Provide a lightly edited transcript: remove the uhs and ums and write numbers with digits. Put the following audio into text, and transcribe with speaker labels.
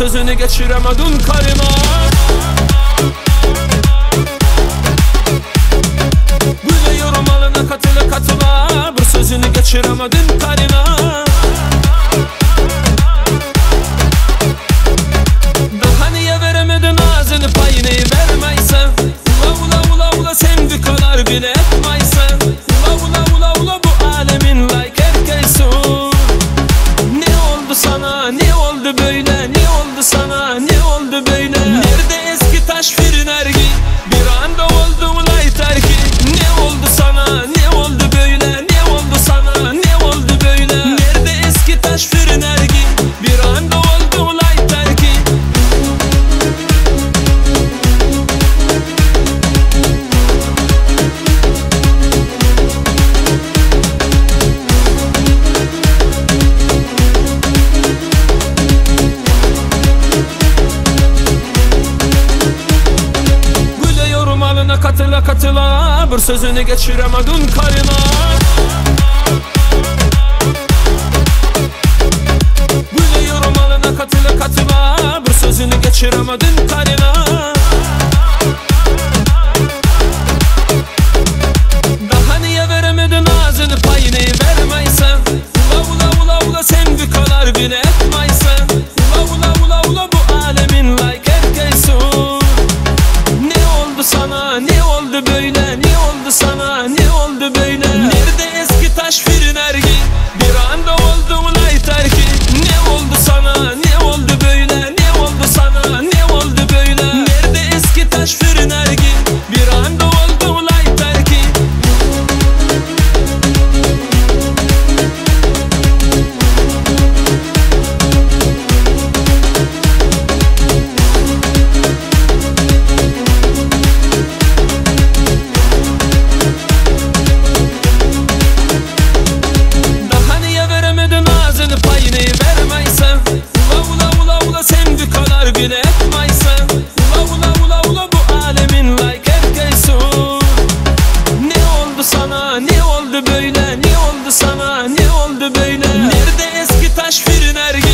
Speaker 1: sözünü geçiremedin kalime. Böyle yorumlarına katıla katıla bir sözünü geçiremedin kalime. Daha niye veremedin ağzını payını vermeysen? Ula ula ula ula sevdi kadar bile etmeysen. Ula ula ula ula bu alemin like erkeksin. Ne oldu sana, ne oldu böyle, ne oldu sana, ne oldu böyle? Nerede eski taş firin ergi, bir anda oldu mu lay terki? Ne oldu sana, ne oldu böyle, ne oldu sana, ne oldu böyle? Nerede eski taş firin ergi, bir anda oldu mu lay terki? Katıla katıla bir sözünü geçiremedin kalime. Böyle yorumlarına katıla katıla bir sözünü geçiremedin kalime. Daha niye veremedin ağzını payını vermeysen? Ula ula ula ula sevdi kadar bile etmeysen. Ula ula ula ula bu alemin like erkeksin. Ne oldu sana, ne oldu böyle, ne oldu sana, ne oldu böyle? Nerede eski taş firin ergi, bir anda oldu mu lay terki? Ne oldu sana, ne oldu böyle, ne oldu sana, ne oldu böyle? Nerede eski taş firin ergi, bir anda oldu mu lay terki? Bile etmeysen. Ula ula ula ula bu alemin like erkeksin. Ne oldu sana, ne oldu böyle, ne oldu sana, ne oldu böyle? Nerede eski taş firin ergi?